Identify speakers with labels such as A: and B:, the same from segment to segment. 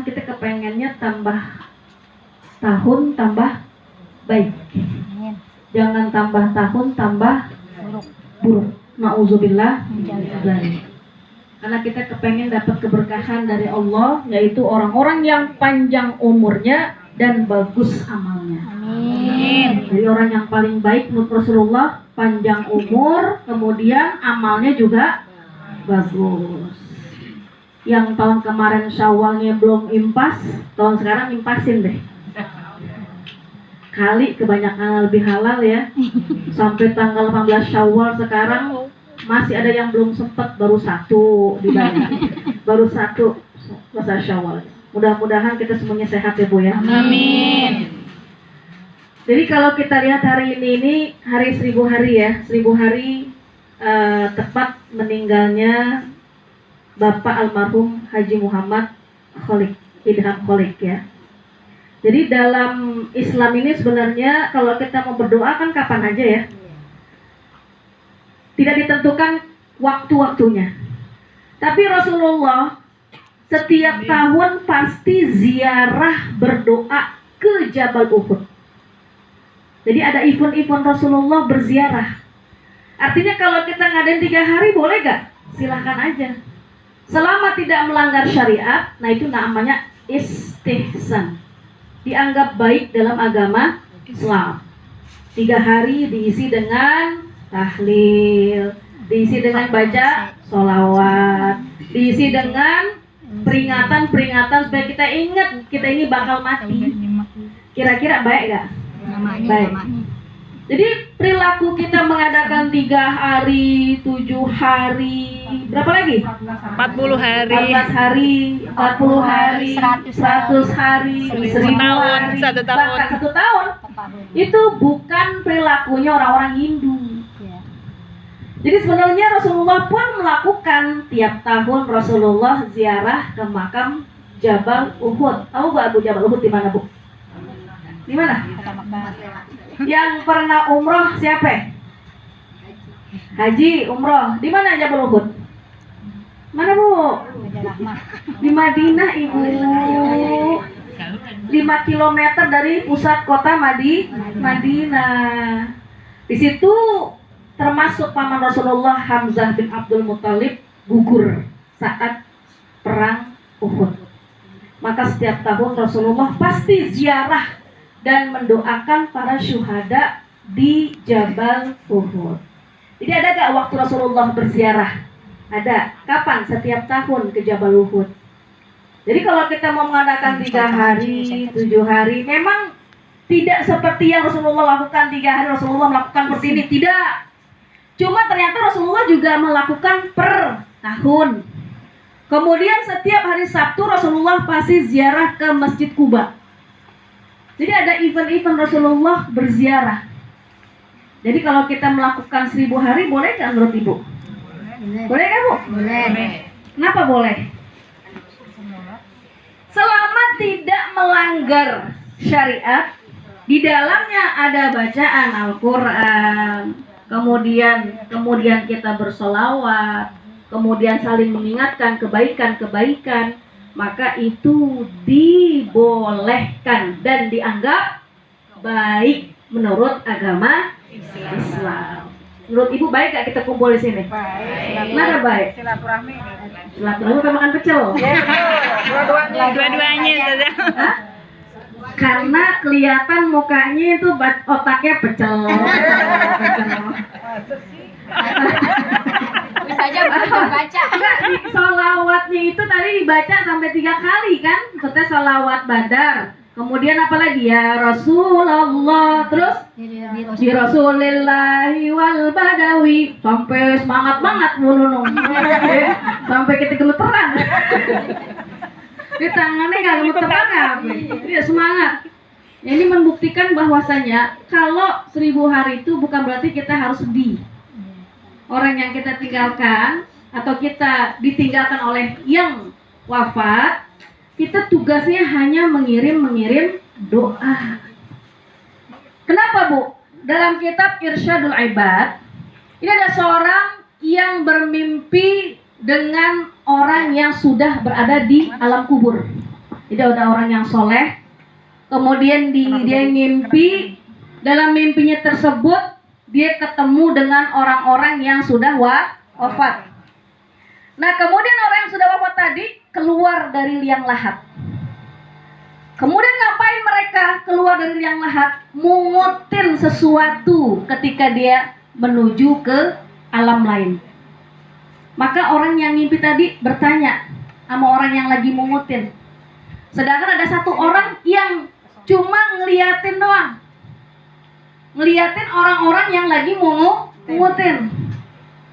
A: kan kita kepengennya tambah tahun tambah baik. Jangan tambah tahun tambah buruk. Nauzubillah. Karena kita kepengen dapat keberkahan dari Allah, yaitu orang-orang yang panjang umurnya dan bagus amalnya. Amin. Jadi orang yang paling baik menurut Rasulullah, panjang umur, kemudian amalnya juga bagus. Yang tahun kemarin Syawalnya belum impas, tahun sekarang impasin deh. Kali kebanyakan lebih halal ya. Sampai tanggal 18 Syawal sekarang masih ada yang belum sempat, baru satu dibayar. Baru satu puasa Syawal. Mudah-mudahan kita semuanya sehat ya Bu ya.
B: Amin.
A: Jadi kalau kita lihat hari ini hari 1000 hari ya. 1000 hari tepat meninggalnya Bapak almarhum Haji Muhammad Kholik, Idham Kholik ya. Jadi dalam Islam ini sebenarnya kalau kita mau berdoa kan kapan aja ya. Tidak ditentukan waktu-waktunya. Tapi Rasulullah setiap tahun pasti ziarah berdoa ke Jabal Uhud. Jadi ada event-event Rasulullah berziarah. Artinya kalau kita ngadain 3 hari boleh gak? Silahkan aja. Selama tidak melanggar syariat, nah itu namanya istihsan. Dianggap baik dalam agama Islam. 3 hari diisi dengan tahlil, diisi dengan baca sholawat, diisi dengan peringatan-peringatan supaya kita ingat kita ini bakal mati. Kira-kira baik gak? Baik. Jadi perilaku kita mengadakan 3 hari, 7 hari, berapa lagi?
B: 40 hari.
A: 14 hari, 40 hari, 100 hari, 1000 hari,
B: 1 tahun.
A: bahkan 1 tahun. Itu bukan perilakunya orang-orang Hindu. Jadi sebenarnya Rasulullah pun melakukan tiap tahun Rasulullah ziarah ke makam Jabal Uhud. Tahu gak Bu Jabal Uhud di mana Bu? Di mana? Yang pernah umroh siapa? Haji umroh. Di mana Jabal Uhud? Mana Bu? Di Madinah Ibu. 5 km dari pusat kota Madinah. Di situ termasuk paman Rasulullah Hamzah bin Abdul Muthalib gugur saat perang Uhud. Maka setiap tahun Rasulullah pasti ziarah dan mendoakan para syuhada di Jabal Uhud. Jadi ada gak waktu Rasulullah berziarah? Ada. Kapan? Setiap tahun ke Jabal Uhud. Jadi kalau kita mau mengadakan 3 hari, 7 hari, memang tidak seperti yang Rasulullah lakukan 3 hari Rasulullah melakukan seperti ini. Tidak. Cuma ternyata Rasulullah juga melakukan per tahun. Kemudian setiap hari Sabtu Rasulullah pasti ziarah ke Masjid Quba. Jadi ada event-event Rasulullah berziarah. Jadi kalau kita melakukan 1000 hari boleh nggak menurut Ibu? Boleh kan Bu?
B: Boleh.
A: Kenapa boleh? Selama tidak melanggar syariat, di dalamnya ada bacaan Al-Quran, kemudian kita bersolawat, kemudian saling mengingatkan kebaikan-kebaikan, maka itu dibolehkan dan dianggap baik menurut agama Islam. Menurut Ibu baik gak kita kumpul di sini?
B: Baik.
A: Mana baik?
B: Silaturahmi.
A: Silaturahmi apa makan pecel?
B: Dua-duanya saja.
A: Hah? Karena kelihatan mukanya itu otaknya pecel.
C: Bisa aja baca.
A: Enggak, di sholawatnya itu tadi dibaca sampai 3 kali kan? Maksudnya sholawat badar. Kemudian apa lagi ya? Rasulullah. Terus di Rasulillahi wal badawi. Sampai semangat banget menunung. Sampai kita gemeteran. Di tangannya nggak gemeteran ya? Dia semangat. Ini membuktikan bahwasanya kalau 1000 hari itu bukan berarti kita harus sedih. Orang yang kita tinggalkan atau kita ditinggalkan oleh yang wafat, kita tugasnya hanya mengirim doa. Kenapa Bu? Dalam kitab Irsyadul Ibad, ini ada seorang yang bermimpi dengan orang yang sudah berada di alam kubur. Jadi ada orang yang soleh, kemudian dia ngimpi, dalam mimpinya tersebut dia ketemu dengan orang-orang yang sudah wafat. Nah kemudian orang yang sudah wafat tadi keluar dari liang lahat. Kemudian ngapain mereka keluar dari liang lahat? Mungutin sesuatu ketika dia menuju ke alam lain. Maka orang yang ngimpi tadi bertanya sama orang yang lagi mungutin. Sedangkan ada satu orang yang cuma ngeliatin doang. Ngeliatin orang-orang yang lagi mungutin.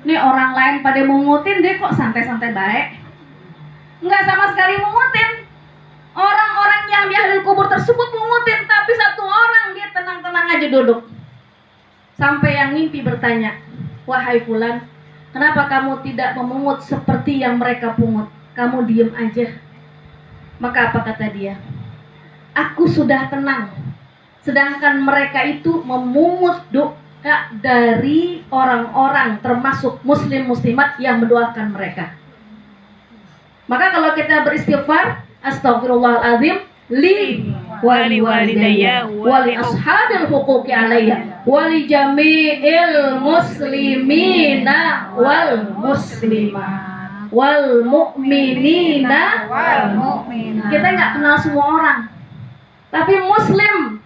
A: Nih orang lain pada mungutin, dia kok santai-santai baik. Nggak sama sekali mungutin. Orang-orang yang di ahli kubur tersebut mungutin, tapi satu orang dia tenang-tenang aja duduk. Sampai yang mimpi bertanya, wahai fulan, kenapa kamu tidak memungut seperti yang mereka pungut? Kamu diem aja. Maka apa kata dia? Aku sudah tenang. Sedangkan mereka itu memungut doa dari orang-orang termasuk muslim-muslimat yang mendoakan mereka. Maka kalau kita beristighfar, astaghfirullahaladzim li wali walidayya wali ashabil huquqi alayya wali jami'il muslimina wal muslimah wal mu'minina wal mu'minat. Kita nggak kenal semua orang, tapi muslim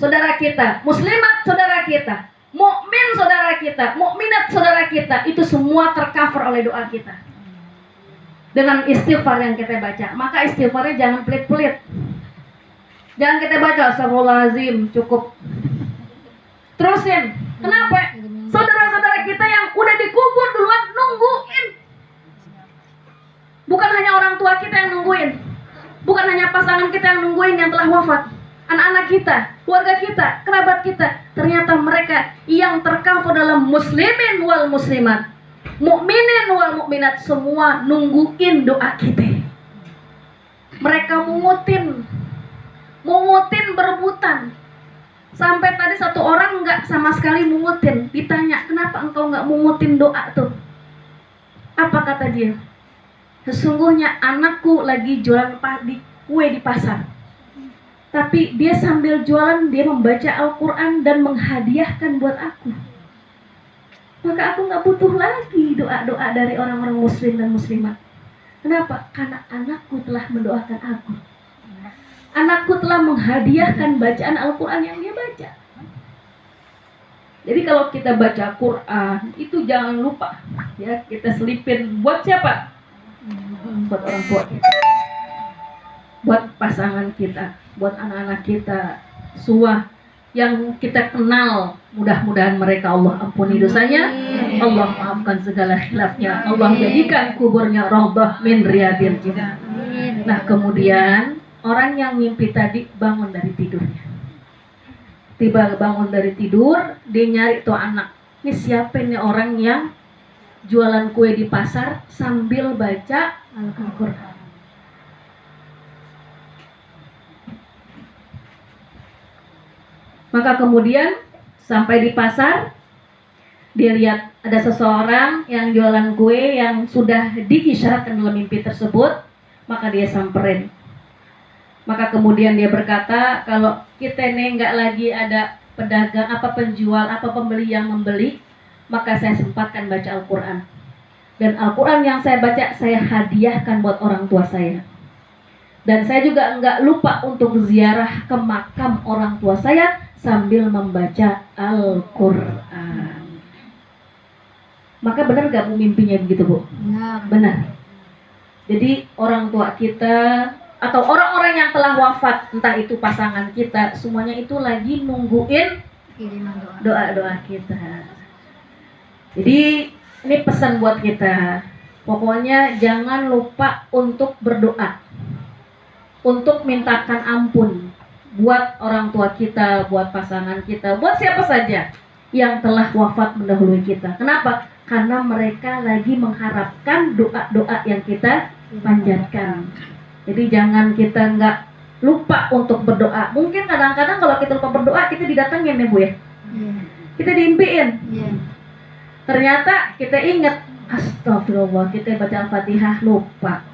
A: saudara kita, muslimat saudara kita, mukmin saudara kita, mukminat saudara kita, itu semua tercover oleh doa kita dengan istighfar yang kita baca. Maka istighfarnya jangan pelit-pelit. Jangan kita baca astagfirullahaladzim, cukup. Terusin. Kenapa? Saudara-saudara kita yang udah dikubur duluan nungguin. Bukan hanya orang tua kita yang nungguin. Bukan hanya pasangan kita yang nungguin yang telah wafat. Anak-anak kita, keluarga kita, kerabat kita. Ternyata mereka yang tercover dalam muslimin wal muslimat, mukminin wal mukminat, semua nungguin doa kita. Mereka mungutin berebutan. Sampai tadi satu orang nggak sama sekali mungutin. Ditanya, kenapa engkau nggak mungutin doa tuh? Apa kata dia? Sesungguhnya anakku lagi jualan kue di pasar. Tapi dia sambil jualan, dia membaca Al-Quran dan menghadiahkan buat aku. Maka aku nggak butuh lagi doa-doa dari orang-orang muslim dan muslimat. Kenapa? Karena anakku telah mendoakan aku. Anakku telah menghadiahkan bacaan Al-Quran yang dia baca. Jadi kalau kita baca Quran, itu jangan lupa ya, kita selipin buat siapa? Buat orang tua kita, buat pasangan kita, buat anak-anak kita, suah yang kita kenal. Mudah-mudahan mereka Allah ampuni dosanya, Allah maafkan segala khilafnya, Allah jadikan kuburnya raudhah min riyadil jannah. Nah kemudian orang yang mimpi tadi bangun dari tidurnya. Tiba bangun dari tidur, dia nyari tuh anak. Ini siapa nih orang yang jualan kue di pasar sambil baca Al-Quran? Maka kemudian sampai di pasar, dia lihat ada seseorang yang jualan kue yang sudah diisyaratkan dalam mimpi tersebut. Maka dia samperin. Maka kemudian dia berkata, kalau kita nih nggak lagi ada pedagang, penjual, pembeli yang membeli, maka saya sempatkan baca Al-Quran. Dan Al-Quran yang saya baca, saya hadiahkan buat orang tua saya. Dan saya juga nggak lupa untuk ziarah ke makam orang tua saya sambil membaca Al-Quran. Maka benar gak Bu mimpinya begitu Bu? Benar. Jadi orang tua kita atau orang-orang yang telah wafat, entah itu pasangan kita, semuanya itu lagi nungguin doa-doa kita. Jadi ini pesan buat kita, pokoknya jangan lupa untuk berdoa, untuk mintakan ampun buat orang tua kita, buat pasangan kita, buat siapa saja yang telah wafat mendahului kita. Kenapa? Karena mereka lagi mengharapkan doa-doa yang kita panjatkan. Jadi jangan kita nggak lupa untuk berdoa. Mungkin kadang-kadang kalau kita lupa berdoa, kita didatengin ya Bu ya. Kita diimpiin. Ternyata kita ingat, astagfirullah, kita baca Al-Fatihah lupa.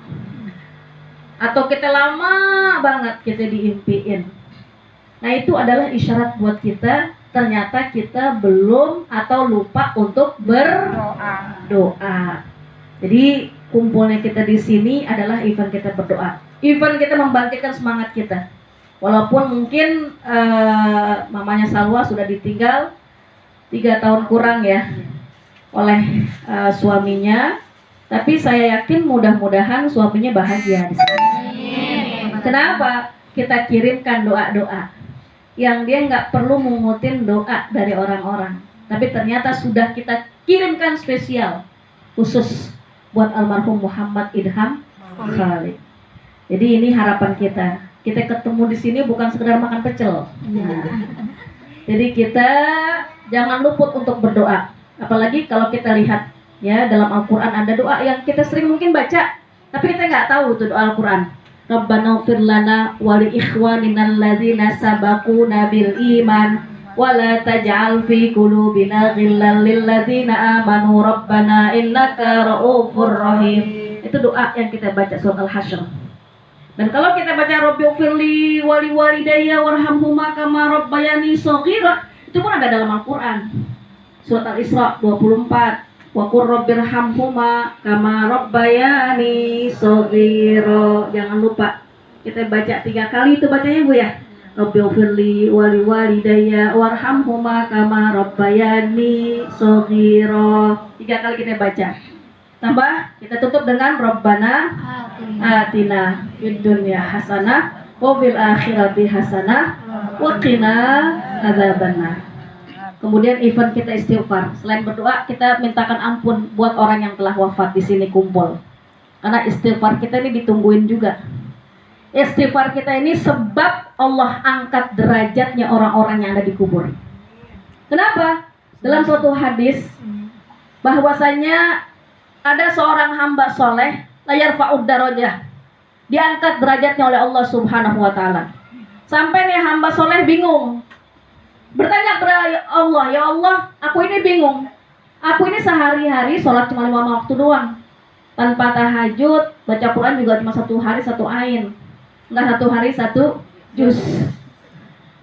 A: atau kita lama banget kita diimpiin. Nah itu adalah isyarat buat kita ternyata kita belum atau lupa untuk berdoa. Jadi kumpulnya kita di sini adalah event kita berdoa. Event kita membangkitkan semangat kita. Walaupun mungkin mamanya Salwa sudah ditinggal 3 tahun kurang ya oleh suaminya, tapi saya yakin mudah-mudahan suaminya bahagia di sini. Kenapa? Kita kirimkan doa-doa yang dia nggak perlu mengutin doa dari orang-orang, tapi ternyata sudah kita kirimkan spesial khusus buat almarhum Muhammad Idham Khalid. Jadi ini harapan kita. Kita ketemu di sini bukan sekedar makan pecel. Jadi kita jangan luput untuk berdoa. Apalagi kalau kita lihat ya dalam Al-Quran ada doa yang kita sering mungkin baca, tapi kita nggak tahu itu doa Al-Quran. Rabbana ighfir lana wa li ikhwanina alladzina sabaquna bil iman wa la taj'al fi qulubina ghillan lil ladzina amanu rabbana innaka ra'ufur rahim. Itu doa yang kita baca surat Al-Hasyr. Dan kalau kita baca Rabbighfirli wa li walidayya warhamhuma kama rabbayani shaghira, itu pun ada dalam Al-Qur'an. Surat Al-Isra 24. Wa qur rabbirhamhuma kama rabbayani shaghira. Jangan lupa kita baca 3 kali itu bacanya Bu ya. Rabbighfirli wa li walidayya warhamhuma kama rabbayani shaghira. 3 kali kita baca. Tambah kita tutup dengan Rabbana atina fid dunya hasanah wa fil akhirati hasanah wa qina adzabannar. Kemudian event kita istighfar. Selain berdoa, kita mintakan ampun buat orang yang telah wafat di sini kumpul. Karena istighfar kita ini ditungguin juga. Istighfar kita ini sebab Allah angkat derajatnya orang-orang yang ada di kubur. Kenapa? Dalam suatu hadis bahwasanya ada seorang hamba soleh layar fa'ud darajah, diangkat derajatnya oleh Allah Subhanahu wa taala. Sampai nih hamba soleh bingung, bertanya kepada Allah, ya Allah, aku ini bingung. Aku ini sehari-hari sholat cuma 5 waktu doang, tanpa tahajud, baca Quran juga cuma 1 hari 1 ain, enggak 1 hari 1 juz.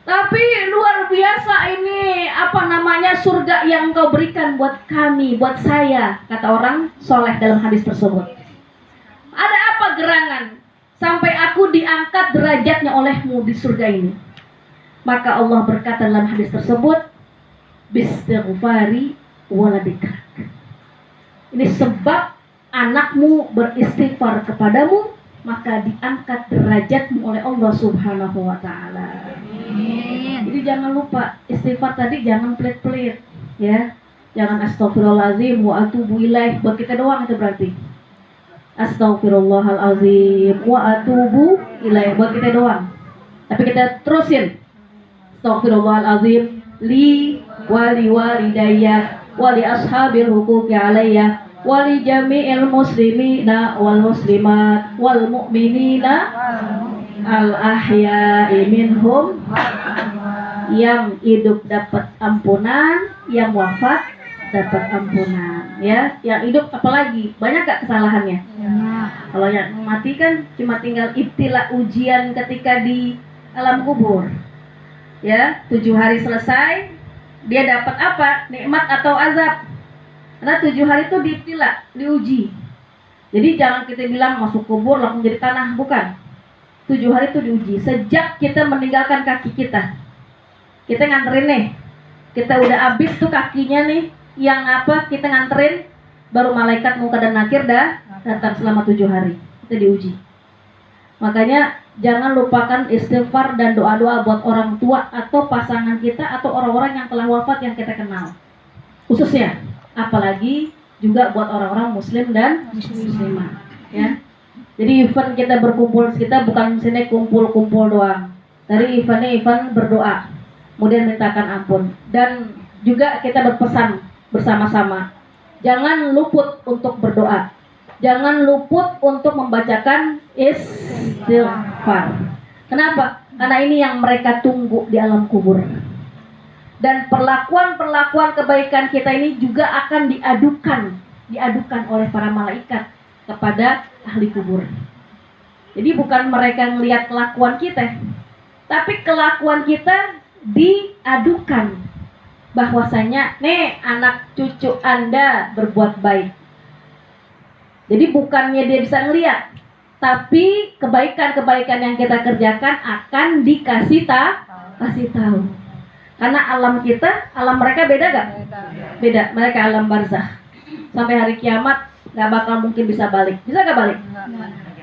A: Tapi luar biasa ini surga yang Engkau berikan buat kami, buat saya, kata orang soleh dalam hadis tersebut. Ada apa gerangan sampai aku diangkat derajatnya olehmu di surga ini? Maka Allah berkata dalam hadis tersebut, bistighfari waladikak. Ini sebab anakmu beristighfar kepadamu, maka diangkat derajatmu oleh Allah Subhanahu wa taala. Jadi jangan lupa istighfar tadi, jangan pelit-pelit ya. Jangan astagfirullahalazim wa atubu ilaih buat kita doang, itu berarti. Astagfirullahalazim wa atubu ilaih buat kita doang. Tapi kita terusin. Astagfirullahalazim li wali walidayya wali ashabil huquqi alayya wali jami'il muslimina wal muslimat wal mu'minina al ahya'i minhum, yang hidup dapat ampunan, yang wafat dapat ampunan ya. Yang hidup apalagi banyak gak kesalahannya kalau yang mati kan cuma tinggal ibtila, ujian ketika di alam kubur ya. 7 hari selesai, dia dapat apa? Nikmat atau azab. Karena 7 hari itu diibtila, diuji. Jadi jangan kita bilang masuk kubur langsung jadi tanah, bukan. 7 hari itu diuji. Sejak kita meninggalkan kaki kita, kita nganterin nih, kita udah habis tuh kakinya nih, yang apa kita nganterin, baru malaikat Munkar dan Nakir dah datang selama 7 hari. Kita diuji. Makanya jangan lupakan istighfar dan doa-doa buat orang tua atau pasangan kita atau orang-orang yang telah wafat yang kita kenal. Khususnya, apalagi juga buat orang-orang muslim dan muslimah ya. Jadi event kita berkumpul, kita bukan sini kumpul-kumpul doang. Dari eventnya event berdoa, kemudian mintakan ampun, dan juga kita berpesan bersama-sama. Jangan luput untuk berdoa. Jangan luput untuk membacakan istighfar. Kenapa? Karena ini yang mereka tunggu di alam kubur. Dan perlakuan-perlakuan kebaikan kita ini juga akan diadukan oleh para malaikat kepada ahli kubur. Jadi bukan mereka ngelihat kelakuan kita, tapi kelakuan kita diadukan. Bahwasanya, nih anak cucu Anda berbuat baik. Jadi bukannya dia bisa ngelihat, tapi kebaikan-kebaikan yang kita kerjakan akan kasih tahu. Karena alam kita, alam mereka beda gak? Beda. Mereka alam barzah. Sampai hari kiamat gak bakal mungkin bisa balik. Bisa gak balik?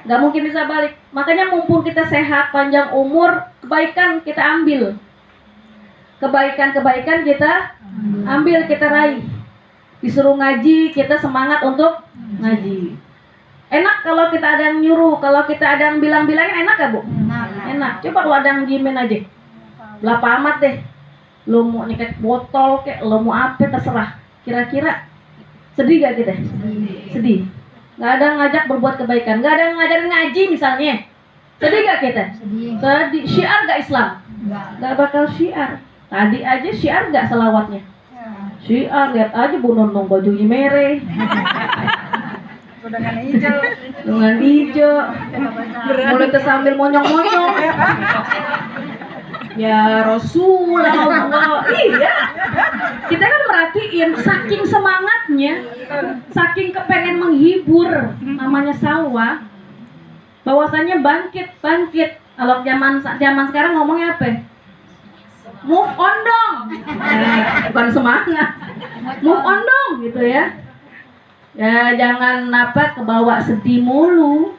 A: Gak mungkin bisa balik. Makanya mumpung kita sehat, panjang umur, kebaikan kita ambil. Kebaikan-kebaikan kita ambil, kita raih. Disuruh ngaji, kita semangat untuk ngaji. Enak kalau kita ada yang nyuruh, kalau kita ada yang bilang-bilangin, enak gak Bu? Enak. Coba kalau ada yang diemin aja, berapa amat deh. Lo mau nyikat botol kek, lo mau apa, terserah. Kira-kira sedih gak kita? Sedih. Gak ada yang ngajak berbuat kebaikan, gak ada yang ngajarin ngaji misalnya. Sedih gak kita? Sedih. Syiar gak Islam? Gak bakal syiar. Tadi aja syiar gak selawatnya? Syiar, lihat aja Bu Nonong bajunya merah. Dengan hijau. Mulai sambil monyong-monyong. Ya Rasulullah. Iya. Kita kan merhatiin saking semangatnya, saking kepengen menghibur, namanya sawah. Bahwasanya bangkit. Kalau zaman sekarang ngomongnya apa? Move on dong. Bukan semangat. Move on dong gitu ya. Ya jangan kebawa sedih mulu.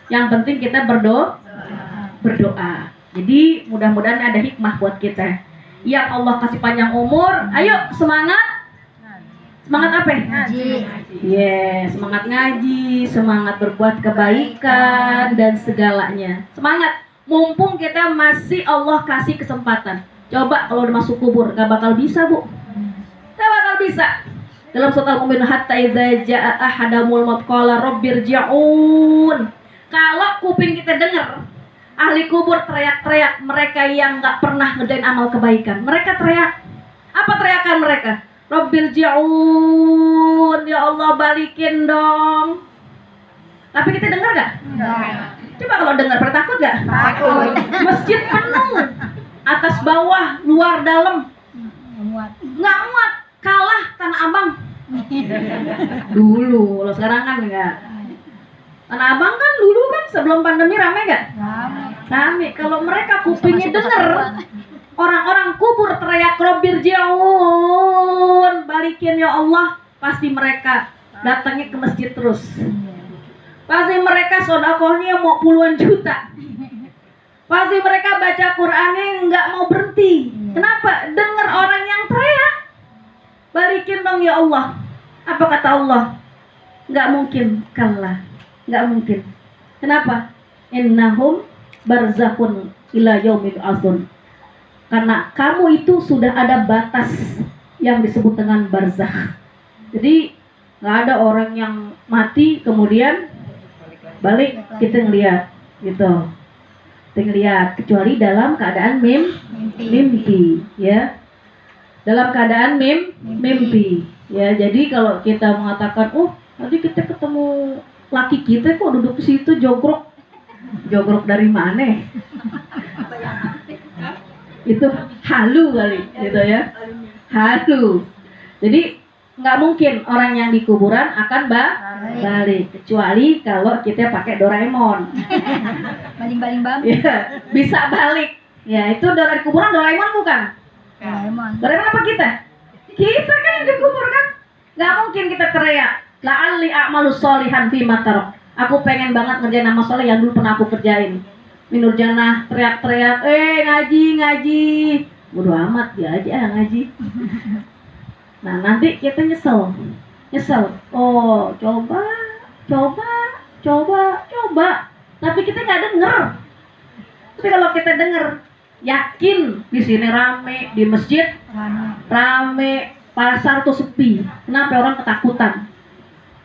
A: Yang penting kita berdoa. Jadi mudah-mudahan ada hikmah buat kita. Yang Allah kasih panjang umur. Ayo semangat. Semangat apa? Ngaji. Semangat ngaji, semangat berbuat kebaikan dan segalanya. Semangat. Mumpung kita masih Allah kasih kesempatan. Coba kalau udah masuk kubur, gak bakal bisa Bu. Gak bakal bisa. Dalam surat Al-Mu'min, hatta idza jaa ahadamul maut qala rabbirji'un. Kalau kuping kita dengar ahli kubur teriak-teriak, mereka yang gak pernah ngerjain amal kebaikan, mereka teriak. Apa teriakan mereka? Rabbirji'un, ya Allah balikin dong. Tapi kita dengar gak? Enggak. Coba kalau dengar, pernah takut gak? Takut. Masjid penuh, atas bawah, luar dalam. Nggak muat. Kalah Tanah Abang. Dulu, lo sekarang kan enggak. Tanah Abang kan dulu kan sebelum pandemi rame gak? Rame. Kalau mereka kupingnya denger orang-orang kubur teriak Robbirji'un, balikin ya Allah, pasti mereka datangnya ke masjid terus. Pasti mereka sodakohnya mau puluhan juta. Pasti mereka baca Qur'annya nggak mau berhenti. Kenapa? Dengar orang yang teriak, balikin dong ya Allah. Apa kata Allah? Nggak mungkin kalah. Nggak mungkin. Kenapa? Innahum barzakhun ila yaumil azun. Karena kamu itu sudah ada batas yang disebut dengan barzakh. Jadi nggak ada orang yang mati kemudian balik kita ngeliat gitu. Lihat, kecuali dalam keadaan mimpi ya, dalam keadaan mimpi ya. Jadi kalau kita mengatakan, nanti kita ketemu laki kita kok duduk di situ jogrok dari mana? Itu halu kali gitu ya, halu. Jadi nggak mungkin orang yang di kuburan akan balik, kecuali kalau kita pakai Doraemon. Baling-baling babi. Ya, bisa balik. Ya, itu dari kuburan Doraemon bukan? Doraemon apa kita? Kita kan yang dikubur kan? Nggak mungkin kita teriak, la'alli a'malu sholihan fi ma tarok. Aku pengen banget ngerjain amal soleh yang dulu pernah aku kerjain. Minur Jannah teriak-teriak, ngaji. Bodo amat, dia aja ngaji. Nah nanti kita nyesel. Oh coba. Tapi kita nggak denger. Tapi kalau kita denger, yakin di sini rame, di masjid rame, pasar tuh sepi. Kenapa? Orang ketakutan.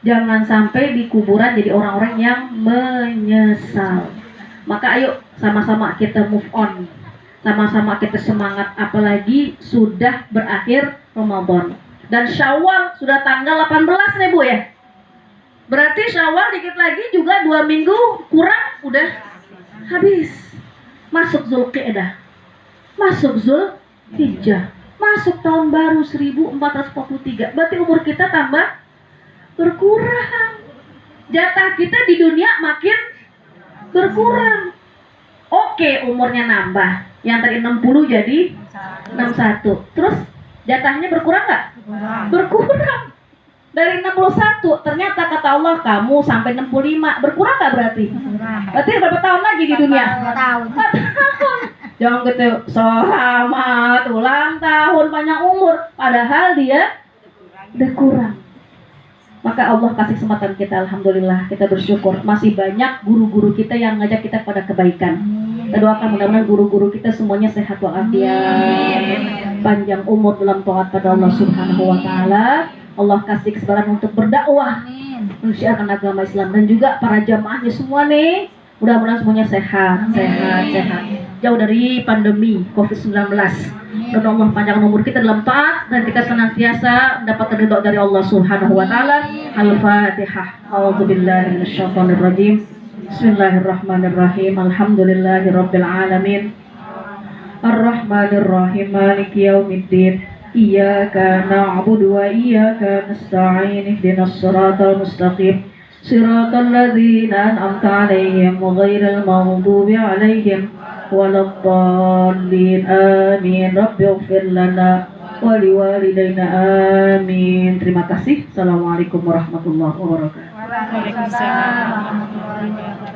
A: Jangan sampai di kuburan jadi orang-orang yang menyesal. Maka ayo sama-sama kita move on. Sama-sama kita semangat, apalagi sudah berakhir Ramadan. Dan Syawal sudah tanggal 18 nih Bu ya. Berarti Syawal dikit lagi juga 2 minggu kurang udah habis. Masuk Zulqa'dah, masuk Zulhijjah, masuk tahun baru 1443. Berarti umur kita tambah berkurang. Jatah kita di dunia makin berkurang. Oke, umurnya nambah. Yang tadi 60 jadi 61. Terus jatahnya berkurang nggak? Berkurang. Dari 61, ternyata kata Allah kamu sampai 65. Berkurang nggak berarti? Berarti berapa tahun lagi di dunia?
C: 4 tahun.
A: 4 tahun. Jangan gitu, selamat ulang tahun panjang umur. Padahal dia berkurang. Maka Allah kasih kesempatan kita, alhamdulillah, kita bersyukur. Masih banyak guru-guru kita yang ngajak kita pada kebaikan. Kita doakan mudah-mudahan guru-guru kita semuanya sehat walafiat, panjang umur dalam taat pada Allah Subhanahu wa taala. Allah kasih kesempatan untuk berdakwah, mensiarkan agama Islam, dan juga para jamaahnya semua nih. Mudah-mudahan semuanya sehat. Jauh dari pandemi COVID-19. Dan Allah panjangkan umur kita dalam taat, dan kita senantiasa mendapatkan ridha dari Allah Subhanahu wa taala. Al-Fatihah. A'udzubillahi minasyaitonir rajim. Bismillahirrahmanirrahim. Alhamdulillahirabbil alamin. Ar-Rahmanir-Rahim. Maliki yaumiddin. Iyyaka na'budu wa iyyaka nasta'in. Ihdinas siratal mustaqim. Siratal ladzina an'amta 'alaihim ghairil maghdubi 'alaihim waladdallin. Amin. Rabbighfir lana wa liwalidayna. Amin. Terima kasih. Assalamualaikum warahmatullahi wabarakatuh.
B: Waalaikumsalam warahmatullahi wabarakatuh.